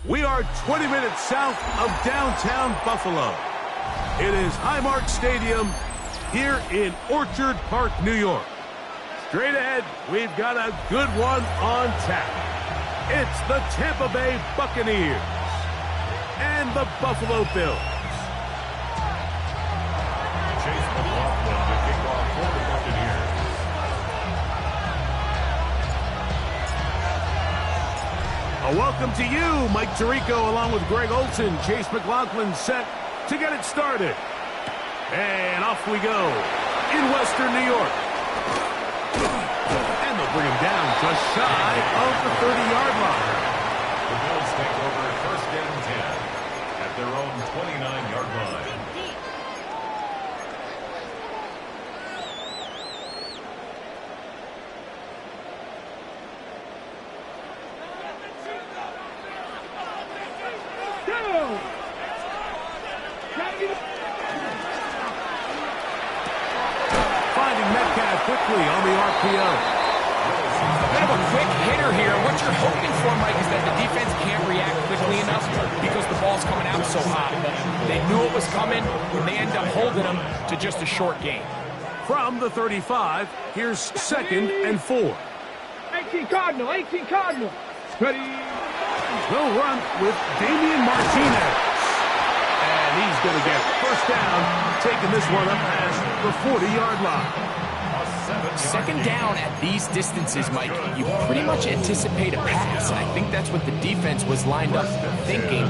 We are 20 minutes south of downtown Buffalo. It is Highmark Stadium here in Orchard Park, New York. Straight ahead, we've got a good one on tap. It's the Tampa Bay Buccaneers and the Buffalo Bills. A welcome to you, Mike Tirico, along with Greg Olson. Chase McLaughlin set to get it started. And off we go in Western New York. And they'll bring him down just shy of the 30-yard line. The Bills take over first and 10 at their own 29-yard line. Quickly on the RPO. Bit of a quick hitter here. What you're hoping for, Mike, is that the defense can't react quickly enough because the ball's coming out so hot. But they knew it was coming, and they end up holding them to just a short gain. From the 35, here's 2nd and 4. 18 Cardinal, 18 Cardinal. Ready. They'll run with Damian Martinez. And he's going to get first down, taking this one up past the 40-yard line. Second down at these distances, Mike, you pretty much anticipate a pass, and I think that's what the defense was lined up thinking.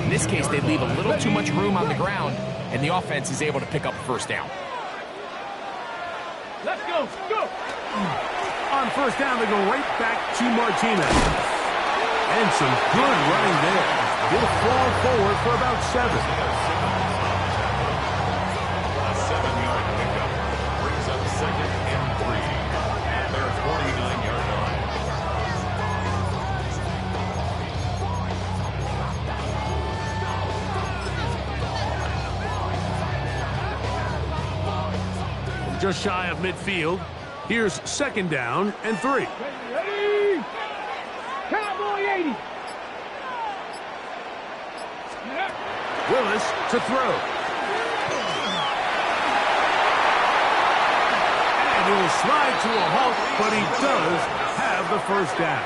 In this case, they leave a little too much room on the ground, and the offense is able to pick up first down. Let's go, go! On first down, they go right back to Martinez. And some good running there. He'll fall forward for about 7. A 7-yard pickup brings up 2nd and 3 at their 49-yard line. Just shy of midfield. Here's 2nd down and 3. Ready. Cowboy 80. Willis to throw. And he'll slide to a halt, but he does have the first down.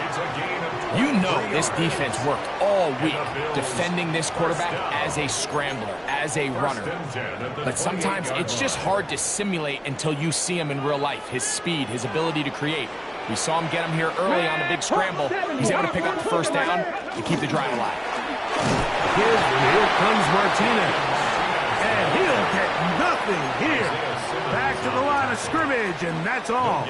It's a gain of 20. You know this defense worked all week defending this quarterback as a scrambler, as a runner. But sometimes it's just hard to simulate until you see him in real life. His speed, his ability to create. We saw him get him here early on the big scramble. He's able to pick up the first down to keep the drive alive. Here comes Martinez. And he'll get nothing here. Back to the line of scrimmage, and that's all.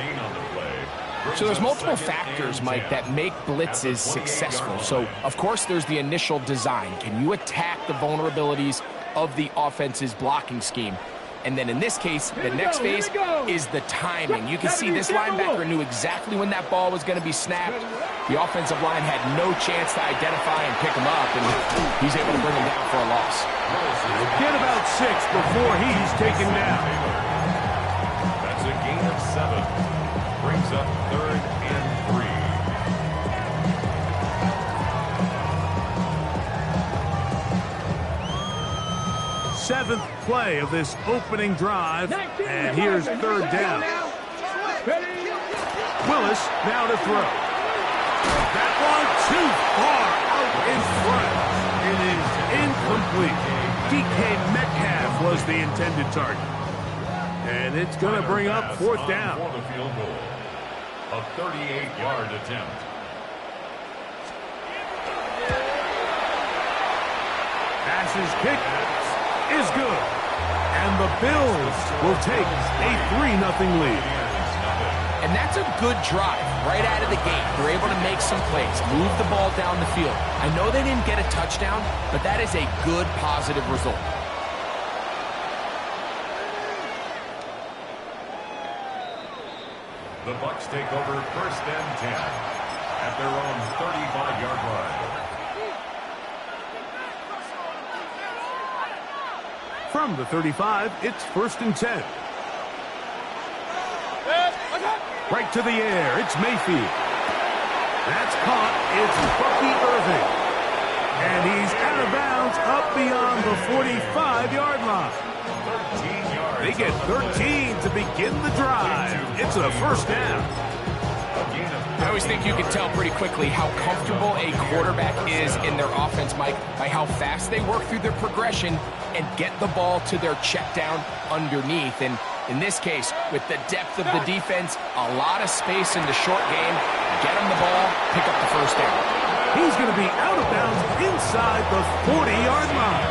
So there's multiple factors, Mike, that make blitzes successful. So, of course, there's the initial design. Can you attack the vulnerabilities of the offense's blocking scheme? And then in this case, the next phase is the timing. You can see this linebacker knew exactly when that ball was going to be snapped. The offensive line had no chance to identify and pick him up, and he's able to bring him down for a loss. Get about 6 before he's taken down. That's a gain of 7. Brings up 3rd and 3. Seventh play of this opening drive, and here's 3rd down. Willis now to throw. That one too far out in front. It is incomplete. DK Metcalf was the intended target. And it's going to bring up 4th down. For the field goal. A 38-yard attempt. Passes kick is good. And the Bills will take a 3-0 lead. And that's a good drive right out of the gate. They're able to make some plays, move the ball down the field. I know they didn't get a touchdown, but that is a good, positive result. The Bucs take over 1st and 10 at their own 35-yard line. From the 35, it's 1st and 10. Right to the air, it's Mayfield. That's caught, it's Bucky Irving. And he's out of bounds up beyond the 45-yard line. 13 yards. They get 13 to begin the drive. It's a 1st down. I always think you can tell pretty quickly how comfortable a quarterback is in their offense, Mike, by how fast they work through their progression and get the ball to their check down underneath. And in this case, with the depth of the defense, a lot of space in the short game, get him the ball, pick up the 1st down. He's going to be out of bounds inside the 40-yard line.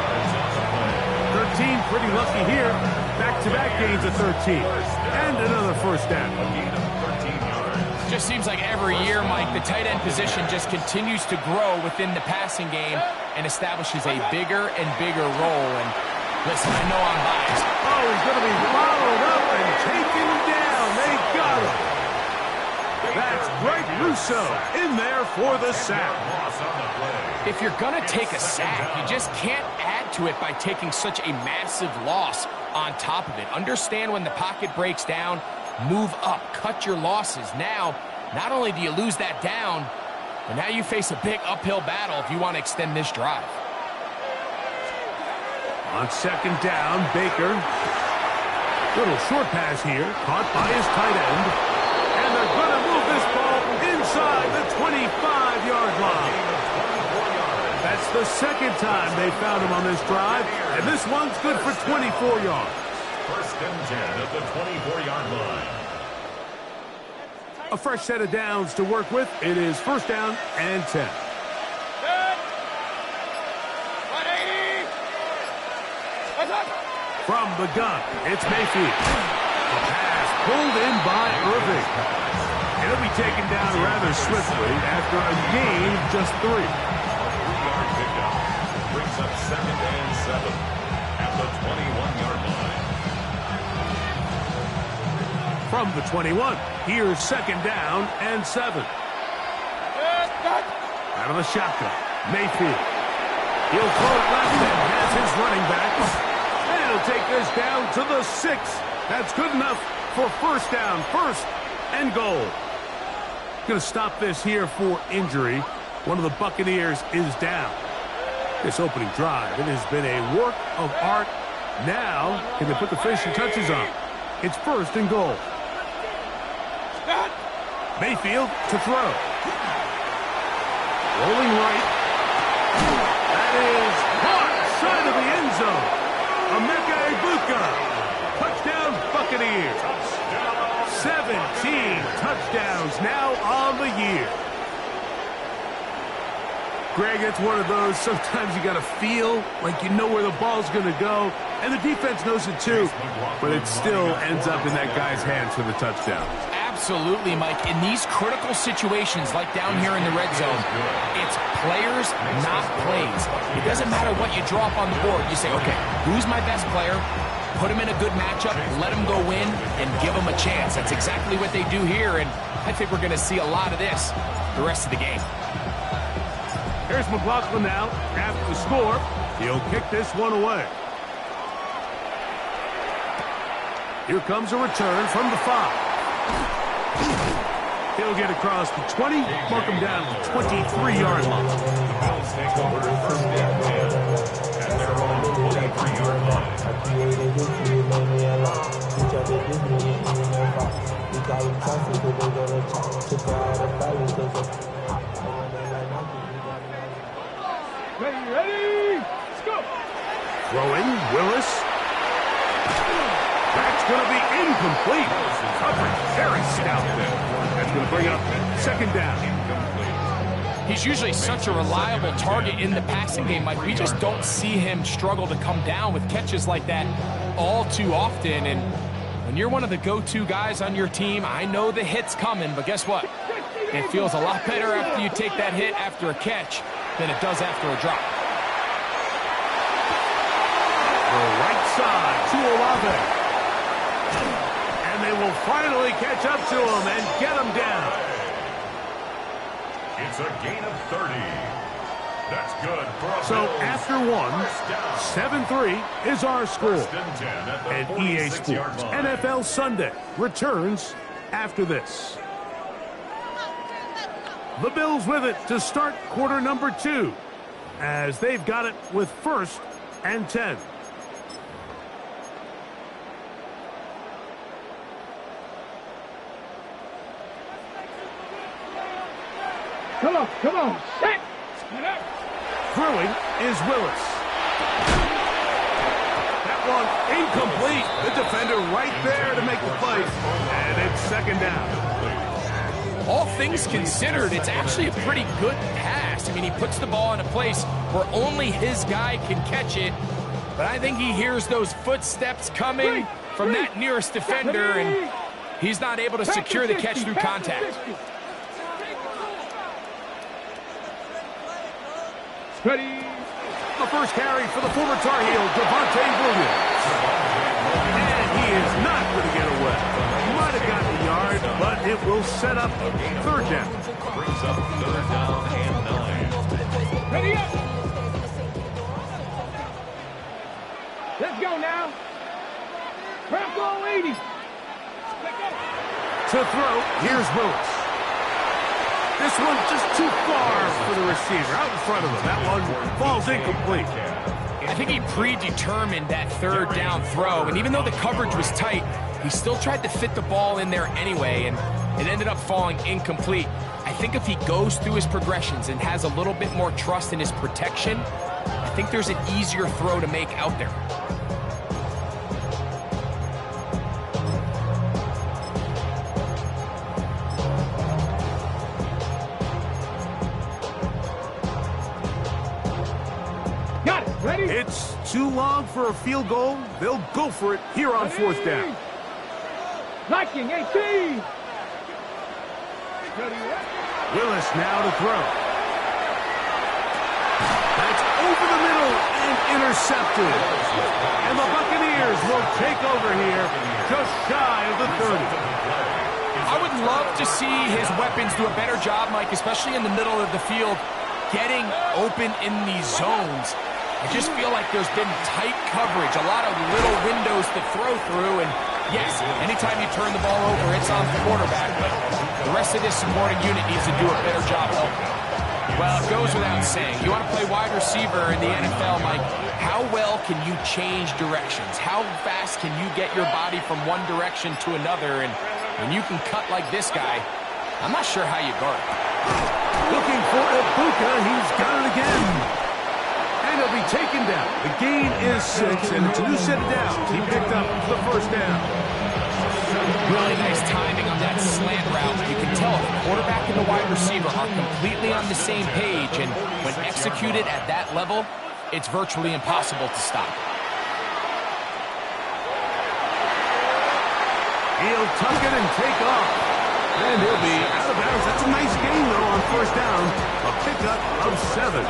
13 pretty lucky here. Back-to-back gains of 13. And another 1st down. Just seems like every year, Mike, the tight end position just continues to grow within the passing game and establishes a bigger and bigger role. And listen, I know I'm biased. Oh, he's going to be followed up and taken down. They got him. That's Greg Russo in there for the sack. If you're going to take a sack, you just can't add to it by taking such a massive loss on top of it. Understand when the pocket breaks down, move up, cut your losses. Now, not only do you lose that down, but now you face a big uphill battle if you want to extend this drive. On 2nd down, Baker. Little short pass here, caught by his tight end. And they're going to move this ball inside the 25-yard line. That's the 2nd time they found him on this drive, and this one's good for 24 yards. 1st and 10 at the 24-yard line. A fresh set of downs to work with. It is 1st down and 10. From the gun, it's Mayfield. A pass pulled in by Irving. It'll be taken down rather swiftly after a gain of just 3. 3-yard pickup. Brings up 2nd and 7 at the 21-yard line. From the 21, here's 2nd down and 7. Out of the shotgun, Mayfield. He'll throw it left and has his running back. And he'll take this down to the 6. That's good enough for 1st down, 1st and goal. Going to stop this here for injury. One of the Buccaneers is down. This opening drive, it has been a work of art. Now, can they put the finishing touches on? It's 1st and goal. Mayfield to throw. Rolling right. That is caught side of the end zone. Emeka Egbuka. Touchdown Buccaneers. 17 touchdowns now on the year. Greg, it's one of those, sometimes you got to feel like you know where the ball's going to go, and the defense knows it too, but it still ends up in that guy's hands for the touchdown. Absolutely, Mike. In these critical situations, like down here in the red zone, it's players, not plays. It doesn't matter what you draw up on the board. You say, okay, who's my best player? Put him in a good matchup, let him go in, and give him a chance. That's exactly what they do here, and I think we're going to see a lot of this the rest of the game. Here's McLaughlin now. After the score, he'll kick this one away. Here comes a return from the 5. He'll get across the 20, mark him down at the 23-yard line. The Bills take over first and 10 at their own 23-yard line. Ready? Let's go. Throwing, Willis. That's going to be incomplete. Coverage very stout there. That's going to bring up second down. He's usually such a reliable target in the passing game. Like, we just don't see him struggle to come down with catches like that all too often. And when you're one of the go-to guys on your team, I know the hit's coming, but guess what? It feels a lot better after you take that hit after a catch than it does after a drop. The right side to Olave. And they will finally catch up to him and get him down. It's a gain of 30. That's good for a So Bills. after one, 7-3 is our score. And EA Sports NFL Sunday returns after this. The Bills with it to start quarter number 2, as they've got it with 1st and 10. Come on. Set. Get up. Throwing is Willis. That one incomplete. The defender right there to make the play. And it's second down. All things considered, it's actually a pretty good pass. I mean, he puts the ball in a place where only his guy can catch it. But I think he hears those footsteps coming from that nearest defender, and he's not able to secure the catch through contact. Ready. The first carry for the former Tar Heel, Devontae Williams. And he is not going to get away. He might have gotten a yard, but it will set up third down. Brings up third down and 9. Ready up. Let's go now. Bronco 80. To throw, here's Willis. This one just too far for the receiver, out in front of him. That one falls incomplete. I think he predetermined that third down throw, and even though the coverage was tight, he still tried to fit the ball in there anyway, and it ended up falling incomplete. I think if he goes through his progressions and has a little bit more trust in his protection, I think there's an easier throw to make out there. It's too long for a field goal. They'll go for it here on fourth down. Blocking 18. Willis now to throw. That's over the middle and intercepted. And the Buccaneers will take over here just shy of the 30. I would love to see his weapons do a better job, Mike, especially in the middle of the field, getting open in these zones. I just feel like there's been tight coverage, a lot of little windows to throw through, and yes, anytime you turn the ball over, it's on the quarterback, but the rest of this supporting unit needs to do a better job helping. Well, it goes without saying, you want to play wide receiver in the NFL, Mike, how well can you change directions? How fast can you get your body from one direction to another? And when you can cut like this guy, I'm not sure how you guard it. Looking for Ibuka, he's got it again. And he'll be taken down. The gain is 6, and to set it down, he picked up the first down. Really nice timing on that slant route. You can tell the quarterback and the wide receiver are completely on the same page, and when executed at that level, it's virtually impossible to stop. He'll tuck it and take off. And he'll be out of bounds. That's a nice gain, though, on first down. A pickup of 7.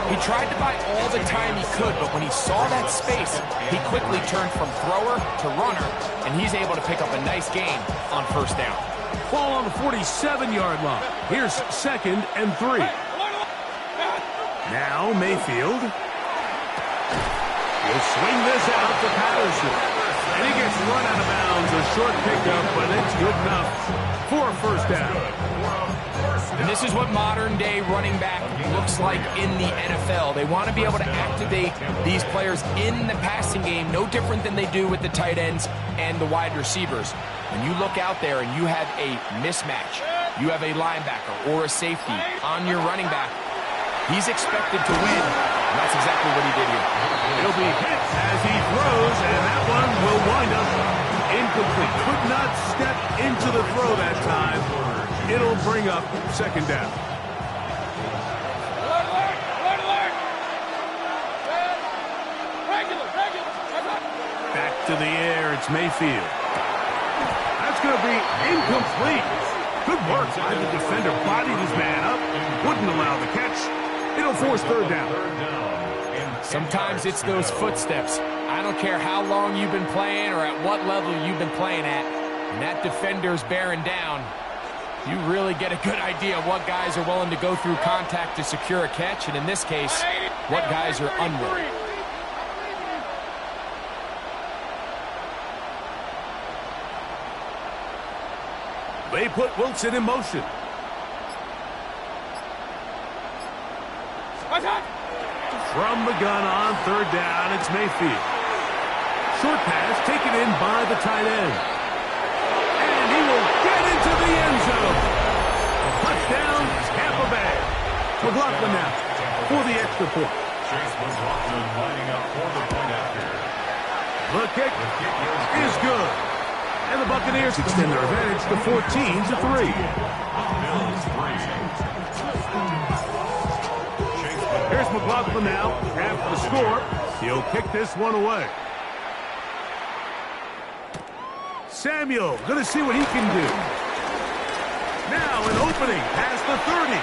He tried to buy all the time he could, but when he saw that space, he quickly turned from thrower to runner, and he's able to pick up a nice gain on first down. Ball on the 47-yard line. Here's 2nd and 3. Now Mayfield. He'll swing this out to Patterson. And he gets run out of bounds. A short pickup, but it's good enough for a first down. And this is what modern-day running back looks like in the NFL. They want to be able to activate these players in the passing game, no different than they do with the tight ends and the wide receivers. When you look out there and you have a mismatch, you have a linebacker or a safety on your running back, he's expected to win. And that's exactly what he did here. He'll be hit as he throws, and that one will wind up incomplete. Could not step into the throw that time. It'll bring up 2nd down. Back to the air, it's Mayfield. That's going to be incomplete. Good work by the defender. Bodied his man up. Wouldn't allow the catch. It'll force 3rd down. Sometimes it's those footsteps. I don't care how long you've been playing or at what level you've been playing at. When that defender's bearing down, you really get a good idea of what guys are willing to go through contact to secure a catch, and in this case, what guys are unwilling. They put Wilson in motion. From the gun on 3rd down, it's Mayfield. Short pass taken in by the tight end. And he will get into the end zone. Touchdown, Tampa Bay. McLaughlin now for the extra point. Chase McLaughlin lining up for the point after. The kick is good. And the Buccaneers extend their advantage to 14-3. Bills 3. Here's McLaughlin now after the score. He'll kick this one away. Samuel going to see what he can do. Now an opening past the 30.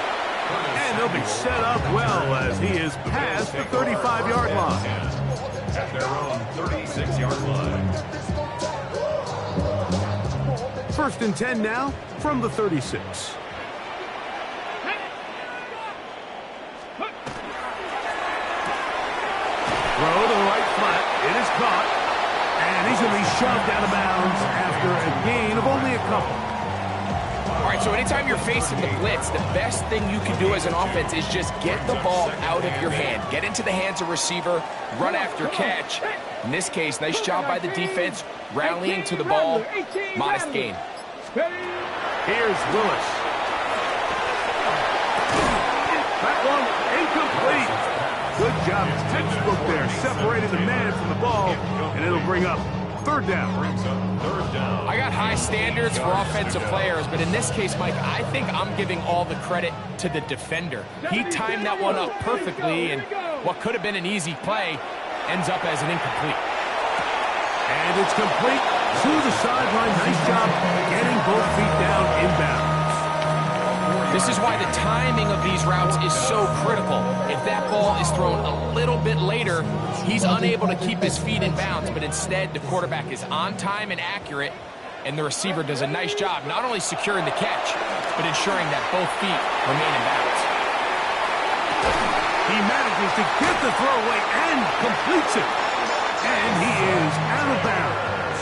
And they'll be set up well as he is past the 35-yard line. At their own 36-yard line. 1st and 10 now from the 36. Throw to the right flat. It is caught. And he's going to be shoved out of bounds after a gain of only a couple. All right, so anytime you're facing the blitz, the best thing you can do as an offense is just get the ball out of your hand. Get into the hands of receiver, run after catch. In this case, nice job by the defense, rallying to the ball. Modest gain. Here's Willis. That one incomplete. Good job. Textbook there. Separating the man from the ball, and it'll bring up 3rd down. I got high standards for offensive players, but in this case, Mike, I think I'm giving all the credit to the defender. He timed that one up perfectly, and what could have been an easy play ends up as an incomplete. And it's complete to the sideline. Nice job getting both feet down inbound. This is why the timing of these routes is so critical. If that ball is thrown a little bit later, he's unable to keep his feet in bounds, but instead the quarterback is on time and accurate, and the receiver does a nice job not only securing the catch, but ensuring that both feet remain in bounds. He manages to get the throw away and completes it. And he is out of bounds.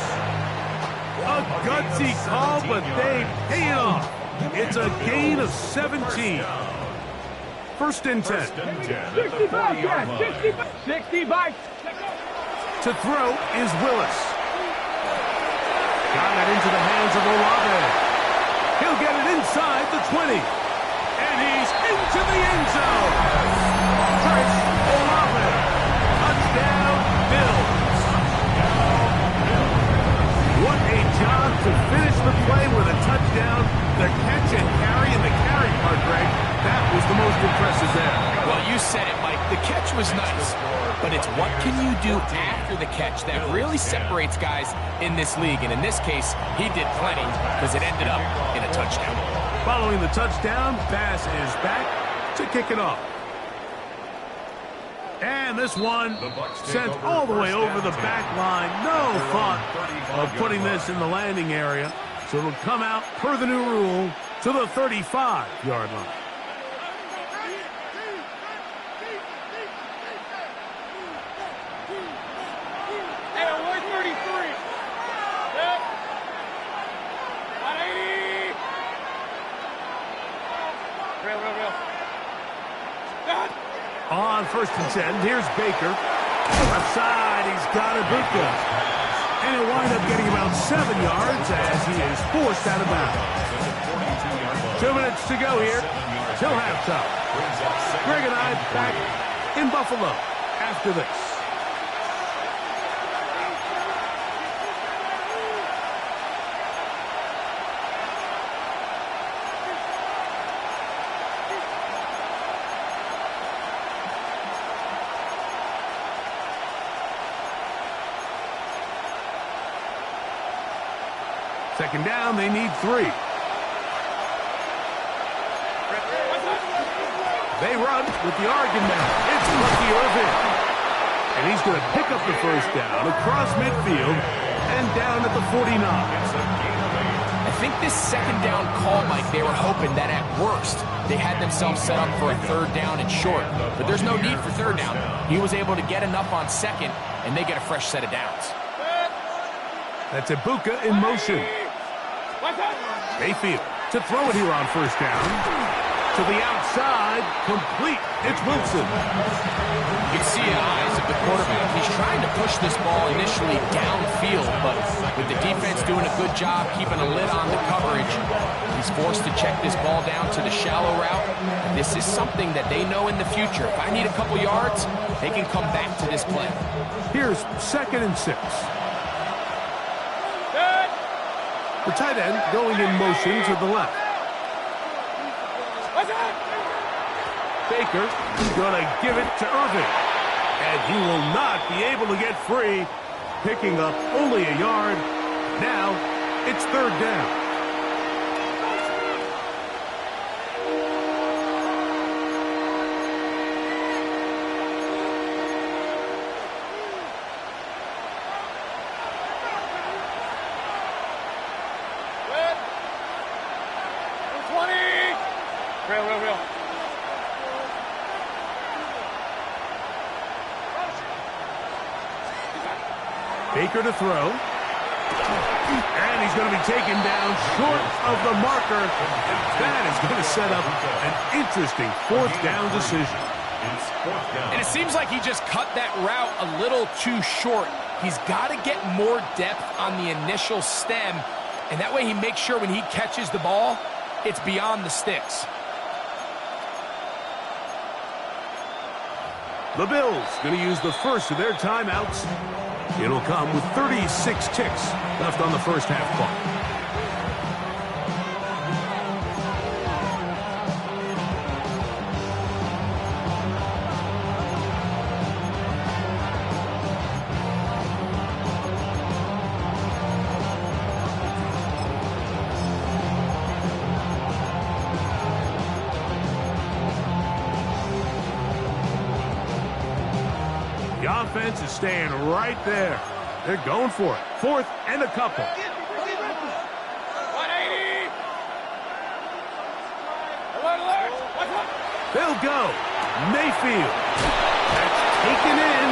A gutsy call, but they pay it off. It's a gain of 17. 1st and 10. 65, yeah, 65. To throw is Willis. Got it into the hands of Olave. He'll get it inside the 20. And he's into the end zone. Chris Olave. Touchdown, Bills. What a job to finish the play with a touchdown. The catch and carry, and the carry part, Greg, that was the most impressive there. Well, you said it, Mike. The catch was nice, but it's what can you do after the catch that really separates guys in this league. And in this case, he did plenty because it ended up in a touchdown. Following the touchdown, Bass is back to kick it off. And this one sent all the way over the back line. No thought of putting this in the landing area. So it'll come out, per the new rule, to the 35-yard line. On 1st and 10, here's Baker. Left side, he's got Ibuka. And he'll wind up getting about 7 yards as he is forced out of bounds. 2 minutes to go here till halftime. Greg and I back in Buffalo after this. Second down, they need 3. They run with the Oregon man. It's Lucky Irvin. And he's going to pick up the first down across midfield and down at the 49. I think this second down call, Mike, they were hoping that at worst they had themselves set up for a 3rd down and short. But there's no need for 3rd down. He was able to get enough on 2nd, and they get a fresh set of downs. That's Ibuka in motion. Mayfield to throw it here on 1st down. To the outside, complete. It's Wilson. You can see in the eyes of the quarterback. He's trying to push this ball initially downfield, but with the defense doing a good job keeping a lid on the coverage, he's forced to check this ball down to the shallow route. And this is something that they know in the future. If I need a couple yards, they can come back to this play. Here's 2nd and 6. The tight end going in motion to the left. Baker going to give it to Irving. And he will not be able to get free. Picking up only a yard. Now it's 3rd down. Baker to throw. And he's going to be taken down short of the marker. That is going to set up an interesting 4th down decision. And it seems like he just cut that route a little too short. He's got to get more depth on the initial stem, and that way he makes sure when he catches the ball, it's beyond the sticks. The Bills going to use the first of their timeouts. It'll come with 36 ticks left on the first half clock. The offense is staying right there. They're going for it. 4th and a couple. 180. They'll go. Mayfield. That's taken in.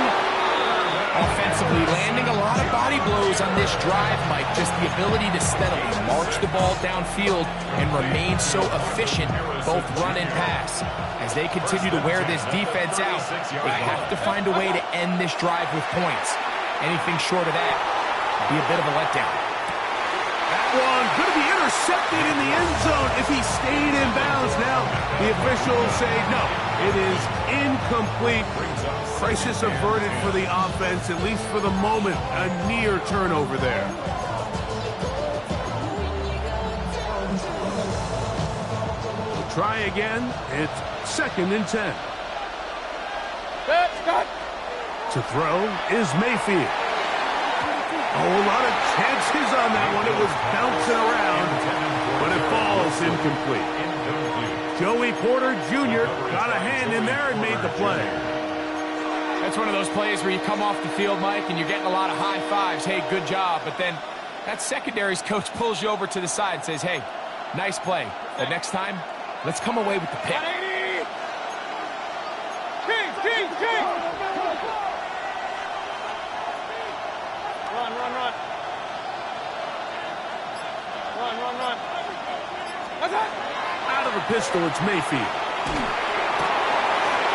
Offensively, landing a lot of body blows on this drive, Mike. Just the ability to steadily march the ball downfield and remain so efficient, both run and pass. As they continue to wear this defense out, they have to find a way to end this drive with points. Anything short of that would be a bit of a letdown. That one going to be intercepted in the end zone if he stayed in bounds. Now the officials say no, it is incomplete. Crisis averted for the offense, at least for the moment. A near turnover there. We'll try again. It's 2nd and 10. To throw is Mayfield. Oh, a lot of chances on that one. It was bouncing around, but it falls incomplete. Joey Porter Jr. got a hand in there and made the play. That's one of those plays where you come off the field, Mike, and you're getting a lot of high fives. Hey, good job. But then that secondary's coach pulls you over to the side and says, hey, nice play. But next time, let's come away with the pick. King! Run. What's that? Out of the pistol, it's Mayfield.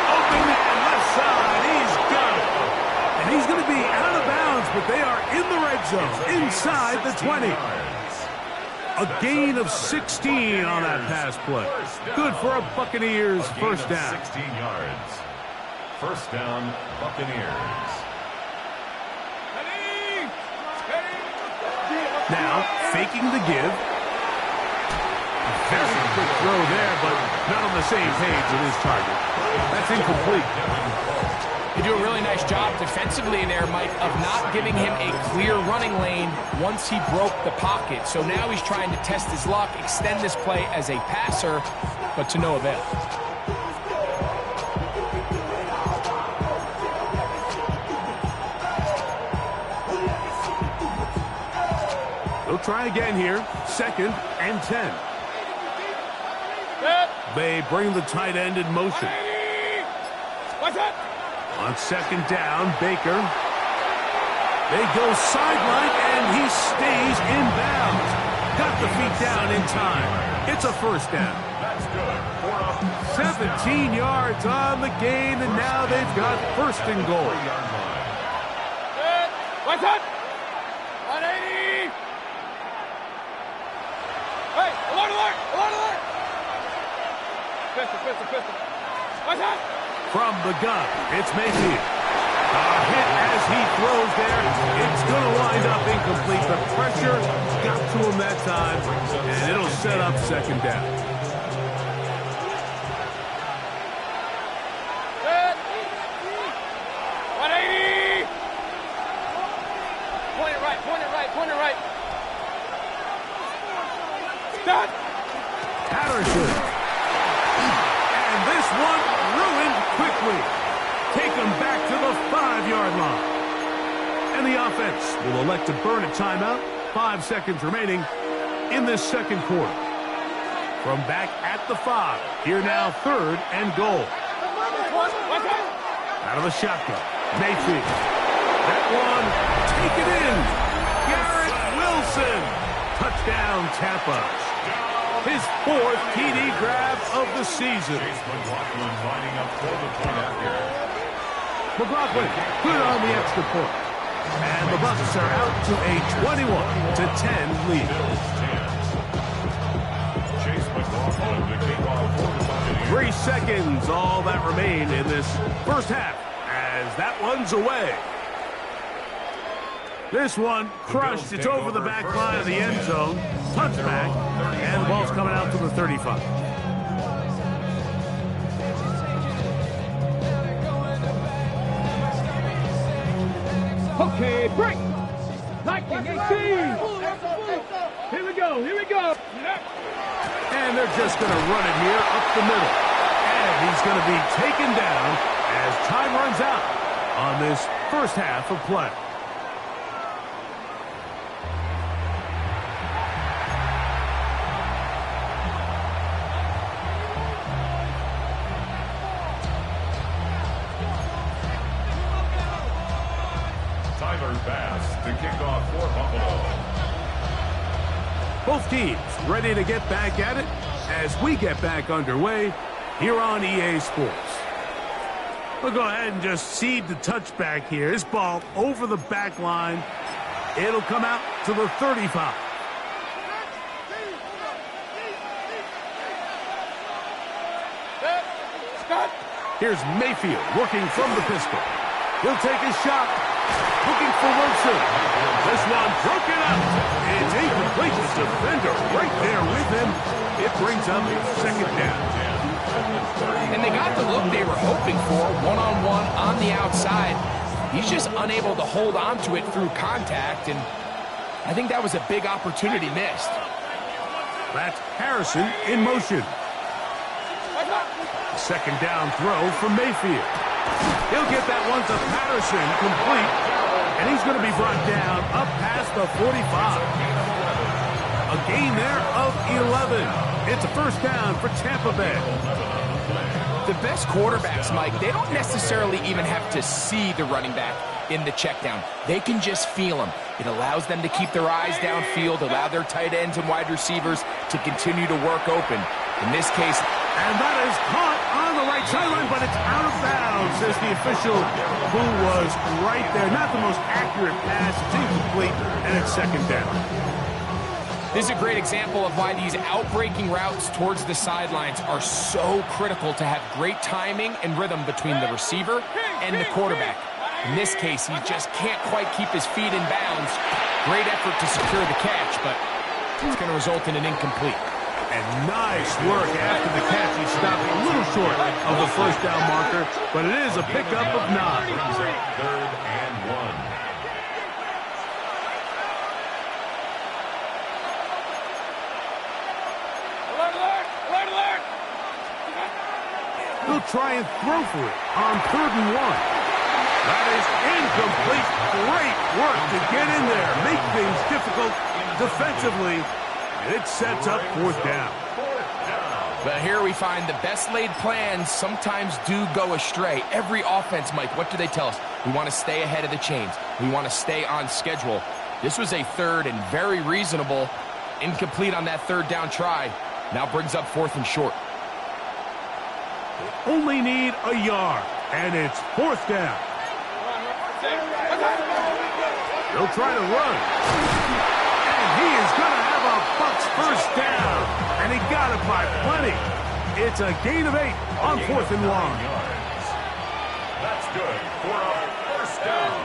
Open man, left side, he's got it. And he's going to be out of bounds, but they are in the red zone, inside the 20. A gain of 16 on that pass play. Good for a Buccaneers first down. 16 yards. First down, Buccaneers. Now, faking the give. Very quick throw there, but not on the same page with his target. That's incomplete. You do a really nice job defensively there, Mike, of not giving him a clear running lane once he broke the pocket. So now he's trying to test his luck, extend this play as a passer, but to no avail. They'll try again here. 2nd and 10. They bring the tight end in motion. What's that? On 2nd down, Baker. They go sideline, and he stays in bounds. Got the feet down in time. It's a first down. That's good. 17 yards on the gain, and now they've got 1st and goal. What's that? 180! Hey, alert! Pistol. What's that? From the gun, it's Mayfield. A hit as he throws there. It's going to wind up incomplete. The pressure got to him that time, and it'll set up 2nd down. Set. 180! Point it right. Stop! Patterson. And this one ruined quickly. Take him back to the 5-yard line. And the offense will elect to burn a timeout. 5 seconds remaining in this 2nd quarter. From back at the 5. Here now 3rd and goal. Out of the shotgun. Mayfield. That one, take it in. Garrett Wilson. Touchdown, Tampa. His 4th TD grab of the season. McLaughlin lining up for the point after. McLaughlin put on the extra point. And the Bucs are out to a 21-10 lead. Chase McLaughlin to kick off for the Buccaneers. 3 seconds, all that remain in this first half, as that one's away. This one crushed. It's over the back line of the end zone. Touchback. And the ball's coming out to the 35. Okay, break! 1918! Here we go! And they're just going to run it here up the middle. And he's going to be taken down as time runs out on this first half of play. Bass to kick off for Buffalo. Both teams ready to get back at it as we get back underway here on EA Sports. We'll go ahead and just seed the touchback here. This ball over the back line. It'll come out to the 35. Here's Mayfield working from the pistol. He'll take his shot. Looking for Wilson. This one broken up. It's incomplete. The defender right there with him. It brings up 2nd down. And they got the look they were hoping for, one-on-one on the outside. He's just unable to hold on to it through contact, and I think that was a big opportunity missed. That's Harrison in motion. 2nd down throw from Mayfield. He'll get that one to Patterson, complete. And he's going to be brought down up past the 45. A gain there of 11. It's a first down for Tampa Bay. The best quarterbacks, Mike, they don't necessarily even have to see the running back in the check down. They can just feel him. It allows them to keep their eyes downfield, allow their tight ends and wide receivers to continue to work open. In this case, and that is caught on the right sideline, but it's out of bounds, says the official who was right there. Not the most accurate pass. It's incomplete, and it's second down. This is a great example of why these outbreaking routes towards the sidelines are so critical to have great timing and rhythm between the receiver and the quarterback. In this case, he just can't quite keep his feet in bounds. Great effort to secure the catch, but it's going to result in an incomplete. And nice work after the catch. He stopped a little short of the first down marker, but it is a pickup of 9. Third and 1. He'll try and throw for it on 3rd and 1. That is incomplete. Great work to get in there, make things difficult defensively. It sets up 4th down. But here we find the best laid plans sometimes do go astray. Every offense, Mike, what do they tell us? We want to stay ahead of the chains. We want to stay on schedule. This was a 3rd and very reasonable. Incomplete on that 3rd down try. Now brings up 4th and short. They only need a yard, and it's 4th down. They'll try to run. And he is going to have a Bucs first down. And he got it by plenty. It's a gain of 8 on 4th and 1. That's good for a first down.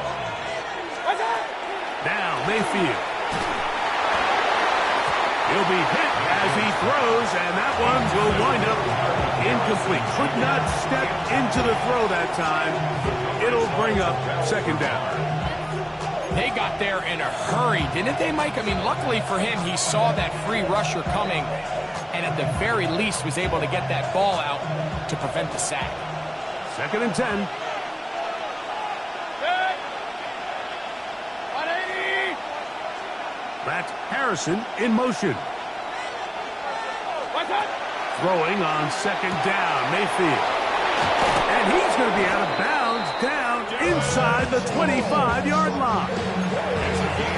Now Mayfield. He'll be hit as he throws, and that one will wind up incomplete. Could not step into the throw that time. It'll bring up 2nd down. They got there in a hurry, didn't they, Mike? I mean, luckily for him, he saw that free rusher coming, and at the very least was able to get that ball out to prevent the sack. 2nd and 10. That's Harrison in motion. Throwing on 2nd down, Mayfield. And he's going to be out of bounds down inside the 25-yard line.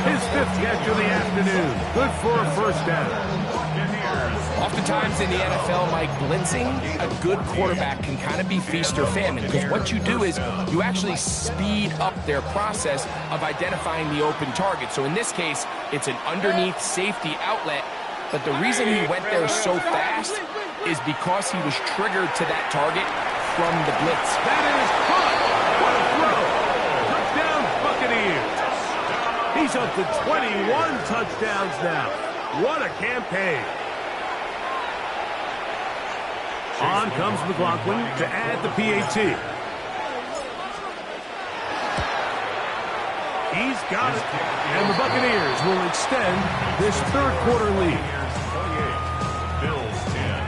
His 5th catch of the afternoon. Good for a first down. Oftentimes in the NFL, Mike, blitzing, a good quarterback can kind of be feast or famine, because what you do is you actually speed up their process of identifying the open target. So in this case, it's an underneath safety outlet, but the reason he went there so fast is because he was triggered to that target from the blitz. That is caught. What a throw. Touchdown, Buccaneers. He's up to 21 touchdowns now. What a campaign. On comes McLaughlin to add the PAT. He's got it. And the Buccaneers will extend this 3rd quarter lead. Bills 10.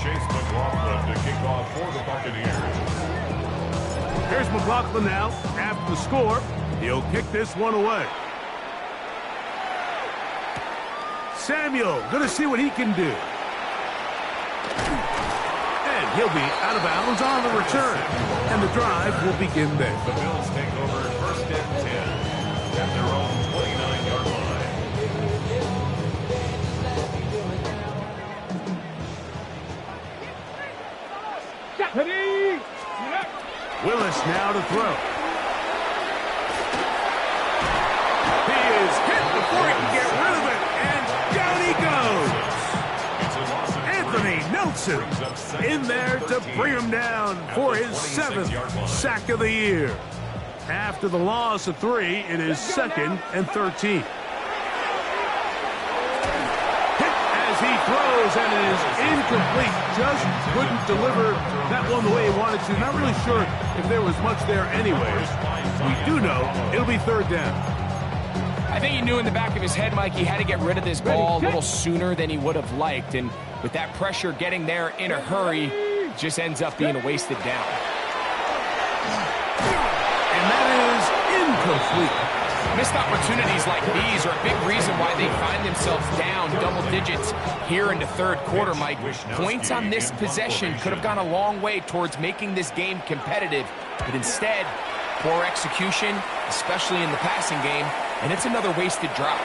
Chase McLaughlin to kick off for the Buccaneers. Here's McLaughlin now. After the score, he'll kick this one away. Samuel, going to see what he can do. And he'll be out of bounds on the return. And the drive will begin there. The Bills take over 1st and 10 at their own 29-yard line. Willis now to throw. He is hit before he can get rid of it. And down he goes. Anthony Nelson in there to bring him down for his 7th sack of the year. After the loss of 3, it is 2nd and 13. He throws, and it is incomplete. Just couldn't deliver that one the way he wanted to. Not really sure if there was much there anyways. We do know it'll be 3rd down. I I think he knew in the back of his head, Mike, he had to get rid of this ball a little sooner than he would have liked. And with that pressure getting there in a hurry, it just ends up being a wasted down. And that is incomplete. Missed opportunities like these are a big reason why they find themselves down double digits here in the third quarter, Mike. Points on this possession could have gone a long way towards making this game competitive, but instead, poor execution, especially in the passing game, and it's another wasted drop.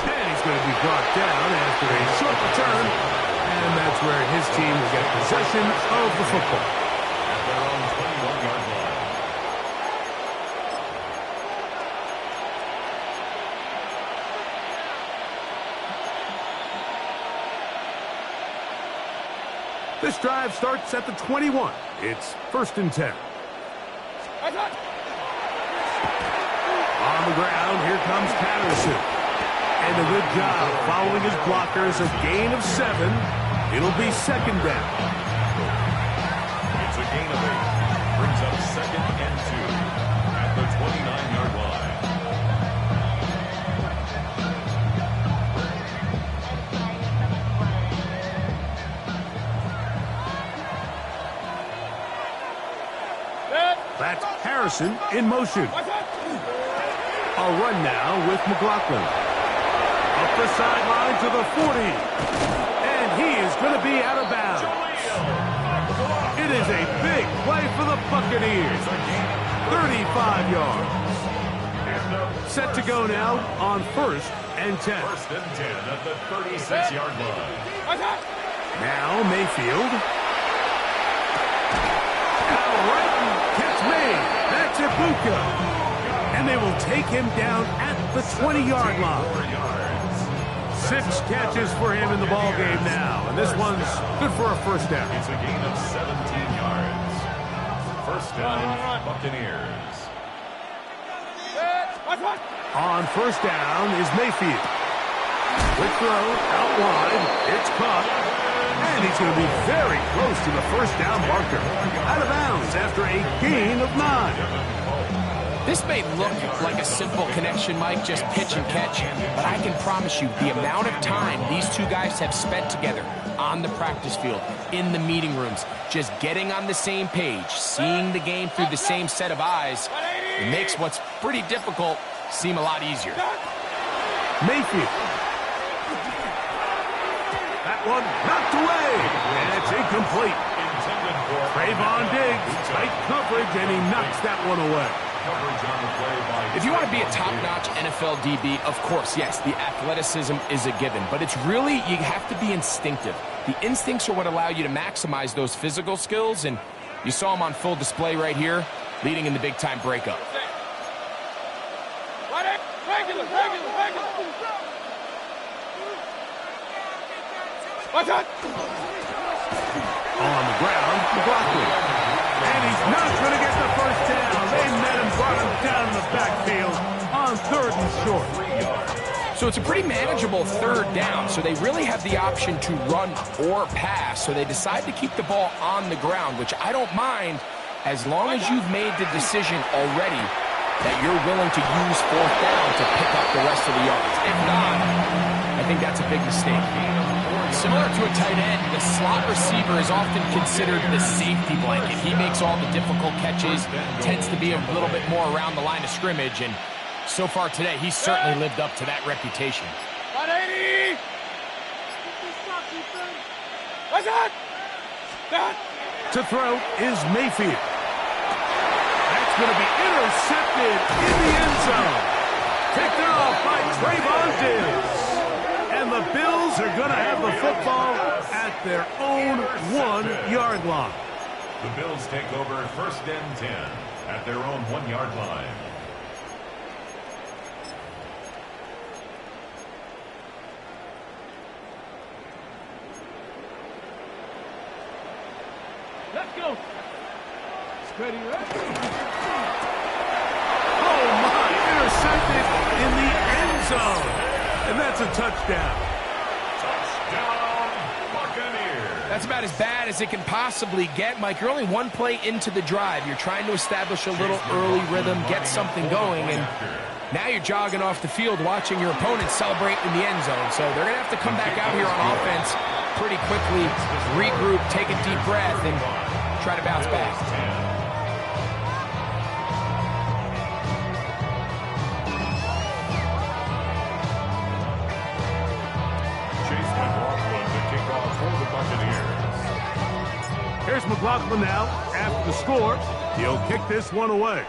And he's going to be brought down after a short return, and that's where his team will get possession of the football. At their own 21-yard line. This drive starts at the 21. It's 1st and 10. On the ground, here comes Patterson. And a good job following his blockers, a gain of 7. It'll be 2nd down. It's a gain of 8. Brings up 2nd and 2 at the 29-yard line. That's Harrison in motion. A run now with McLaughlin. Up the sideline to the 40. And he is going to be out of bounds. It is a big play for the Buccaneers. 35 yards. Set to go now on 1st and 10. 1st and 10 at the 36-yard line. Now Mayfield. That's Ibuka. And they will take him down at the 20-yard line. 6 catches for him in the ball game now. And this one's good for a 1st down. It's a gain of 17 yards. 1st down, Buccaneers. On 1st down is Mayfield. Quick throw, out wide. It's caught. And he's going to be very close to the 1st down marker. Out of bounds after a gain of 9. This may look like a simple connection, Mike, just pitch and catch, but I can promise you the amount of time these two guys have spent together on the practice field, in the meeting rooms, just getting on the same page, seeing the game through the same set of eyes, it makes what's pretty difficult seem a lot easier. Mayfield. That one knocked away, and it's incomplete. Trayvon Diggs, tight coverage, and he knocks that one away. If you want to be a top-notch NFL DB, of course, yes, the athleticism is a given, but it's really, you have to be instinctive. The instincts are what allow you to maximize those physical skills, and you saw him on full display right here, leading in the big-time breakup. Watch out! On the ground, McLaughlin. And he's not going to get the 1st down. They met him, brought him down in the backfield on 3rd and short. So it's a pretty manageable 3rd down, so they really have the option to run or pass, so they decide to keep the ball on the ground, which I don't mind as long as you've made the decision already that you're willing to use 4th down to pick up the rest of the yards. If not, I think that's a big mistake. Similar to a tight end, the slot receiver is often considered the safety blanket. He makes all the difficult catches, tends to be a little bit more around the line of scrimmage, and so far today, he's certainly lived up to that reputation. 180! What's that? To throw is Mayfield. That's going to be intercepted in the end zone. Picked off by Trayvon Diggs. And the Bills are going to have the football at their own 1-yard line. The Bills take over 1st and 10 at their own 1-yard line. Let's go. Steady, right? Oh, my. Intercepted in the end zone. And that's a touchdown. Touchdown, Buccaneers. That's about as bad as it can possibly get, Mike. You're only one play into the drive. You're trying to establish a little early rhythm, get something going, and Now you're jogging off the field watching your opponent celebrate in the end zone. So they're going to have to come back out here on offense pretty quickly, regroup, take a deep breath, and try to bounce back. Here's McLaughlin now. After the score, he'll kick this one away.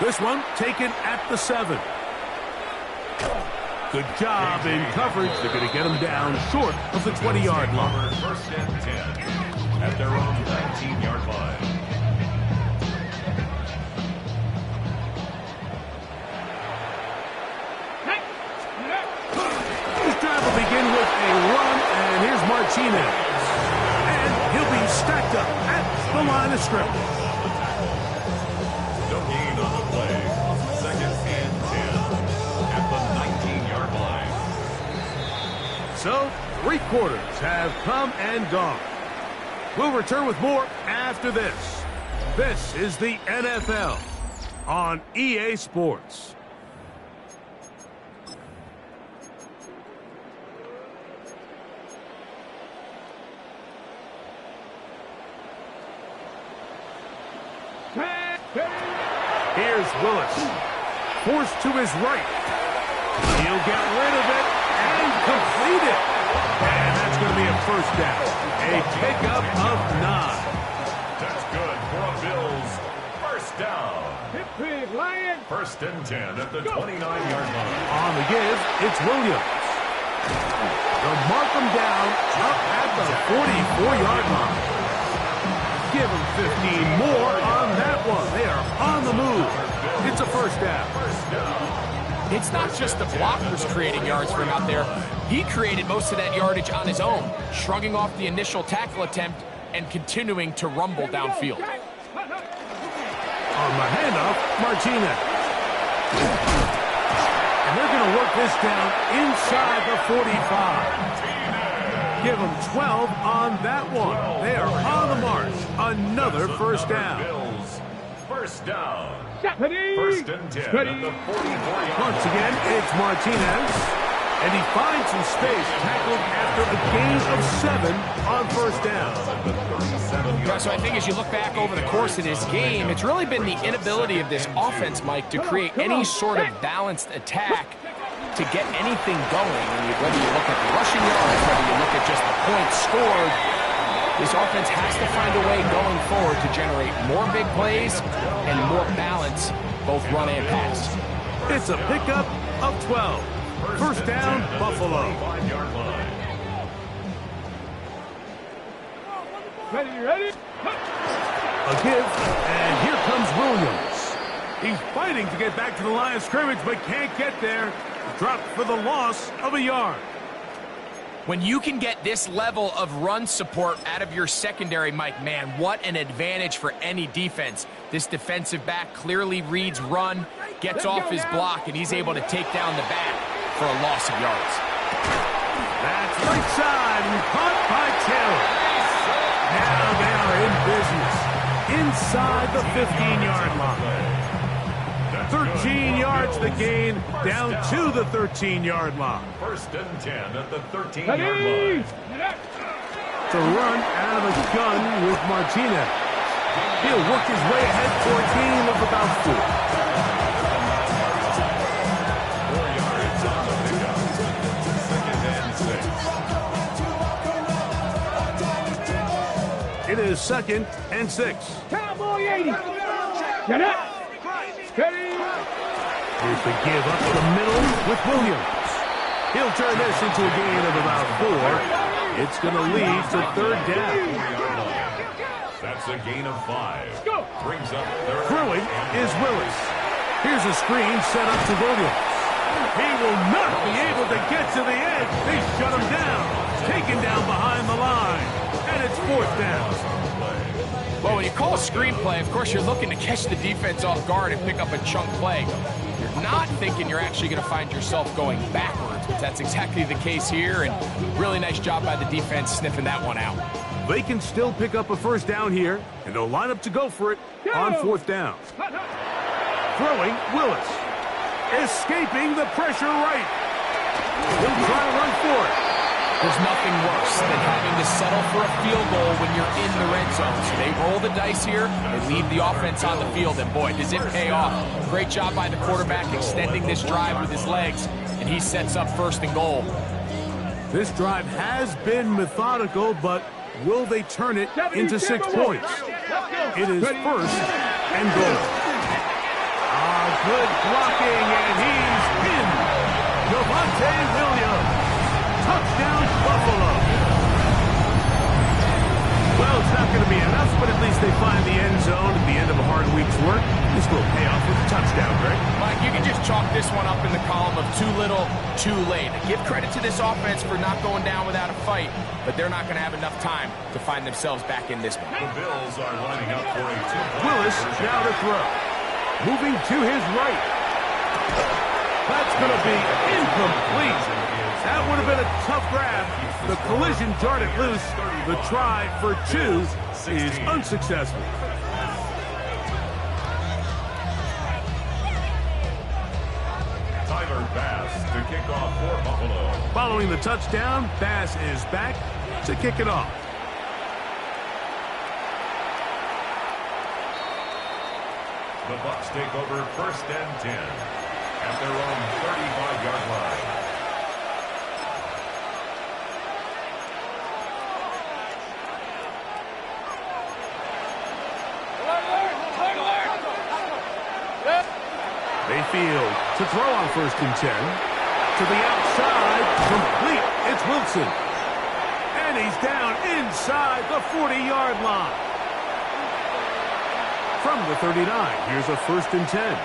This one taken at the 7. Good job in coverage. They're going to get him down short of the 20-yard line. First and 10 at their own 19-yard line. This drive will begin with a run, and here's Martinez. And he'll be stacked up at the line of scrimmage. No gain on the play. Second and 10 at the 19-yard line. So, 3 quarters have come and gone. We'll return with more after this. This is the NFL on EA Sports. Here's Willis. Forced to his right. He'll get rid of it and complete it. And that's going to be a first down. A pickup of 9. That's good for a Bills first down. Hit big, Lion. First and 10 at the 29-yard line. On the give, it's Williams. They'll mark him down up at the 44-yard line. Give him 15 more on that one. They are on the move. It's a first down. It's not just the blockers creating yards for him out there. He created most of that yardage on his own, shrugging off the initial tackle attempt and continuing to rumble downfield. On the handoff, Martinez. And they're going to work this down inside the 45. Give them 12 on that one. They are on the march. Another first down. Bills first down. Stephanie. First and 10 at the 44-yard Once again, it's Martinez. And he finds some space, tackled after a gain of 7 on first down. Yeah, so I think as you look back over the course of this game, it's really been the inability of this offense, Mike, to create any sort of balanced attack to get anything going. Whether you look at the rushing yards, whether you look at just the points scored, this offense has to find a way going forward to generate more big plays and more balance, both run and pass. It's a pickup of 12. First down, Buffalo. Ready? A give, and here comes Williams. He's fighting to get back to the line of scrimmage, but can't get there. Dropped for the loss of a yard. When you can get this level of run support out of your secondary, Mike, man, what an advantage for any defense. This defensive back clearly reads run, gets off his block, and he's able to take down the back for a loss of yards. That's right side and caught by Taylor. Now they are in business inside the 15-yard line. 13 yards the gain, down to the 13-yard line. First and 10 at the 13-yard line. It's a run out of a gun with Martinez. He'll work his way ahead for a gain of about 4. 4 yards on the pickup. Second and 6. It is second and 6. Cowboy 80. Get up. Steady. Here's the give up the middle with Williams. He'll turn this into a gain of about 4. It's going to lead to third down. That's a gain of 5. Go. Brings up third. Throwing is Willis. Here's a screen set up to Williams. He will not be able to get to the edge. They shut him down. Taken down behind the line. And it's fourth down. Well, when you call a screenplay, of course, you're looking to catch the defense off guard and pick up a chunk play. You're not thinking you're actually going to find yourself going backwards, but that's exactly the case here, and really nice job by the defense sniffing that one out. They can still pick up a first down here, and they'll line up to go for it on fourth down. Throwing, Willis. Escaping the pressure right. He'll try to run for it. There's nothing worse than having to settle for a field goal when you're in the red zone. So they roll the dice here, they leave the offense on the field, and boy, does it pay off. Great job by the quarterback extending this drive with his legs, and he sets up 1st and goal. This drive has been methodical, but will they turn it into 6 points? It is 1st and goal. Good blocking, and he's in. Javonte Williams. Touchdown, Buffalo. Well, it's not going to be enough, but at least they find the end zone at the end of a hard week's work. This will pay off with a touchdown, Greg. Mike, you can just chalk this one up in the column of too little, too late. Give credit to this offense for not going down without a fight, but they're not going to have enough time to find themselves back in this one. The Bills are lining up for a 2-point Willis now to throw. Moving to his right. That's going to be incomplete. That would have been a tough grab. The collision jarred it loose. The try for 2 is unsuccessful. Tyler Bass to kick off for Buffalo. Following the touchdown, Bass is back to kick it off. The Bucs take over 1st and 10 at their own 35-yard line. Mayfield to throw on 1st and 10. To the outside, complete. It's Wilson. And he's down inside the 40-yard line. From the 39, here's a 1st and 10.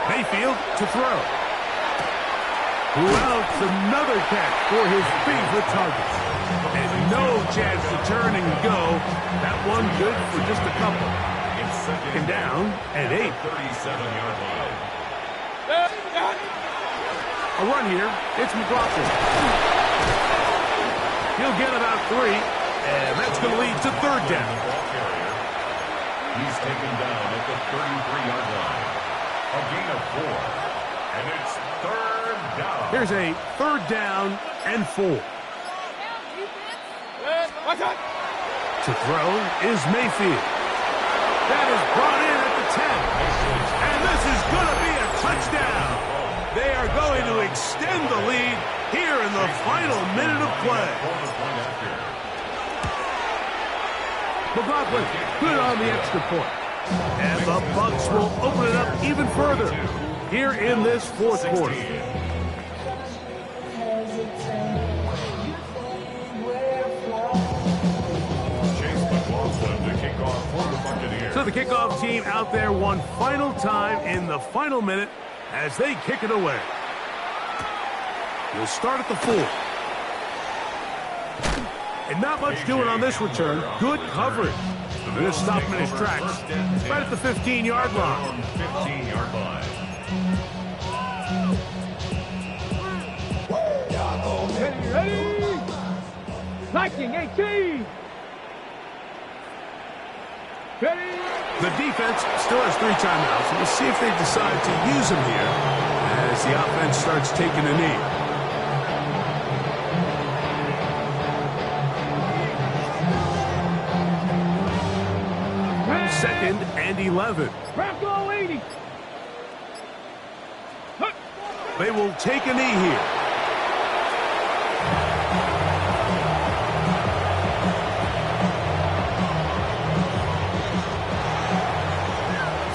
Mayfield to throw. Who else? Another catch for his favorite target. And no chance to turn and go. That one good for just a couple. And down and 8. 37-yard line. A run here. It's McLaughlin. He'll get about 3. And that's going to lead to 3rd down. He's taken down at the 33-yard line. A gain of 4. And it's 3rd down. Here's a 3rd down and 4. To throw is Mayfield. That is brought in at the 10. And this is going to be a touchdown. They are going to extend the lead here in the final minute of play. McLaughlin good on the extra point. And the Bucs will open it up even further here in this 4th quarter. So the kickoff team out there one final time in the final minute as they kick it away. We'll start at the 4. And not much doing on this return. Good coverage. They're going to stop him in his tracks right at the 15-yard line. 15-yard line. Ready? Liking 18. Ready? The defense still has 3 timeouts. We'll see if they decide to use them here as the offense starts taking a knee. Second and 11. Bronco 80. They will take a knee here.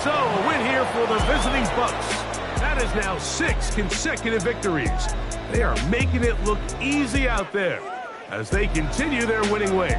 So, a win here for the visiting Bucs. That is now 6 consecutive victories. They are making it look easy out there as they continue their winning ways.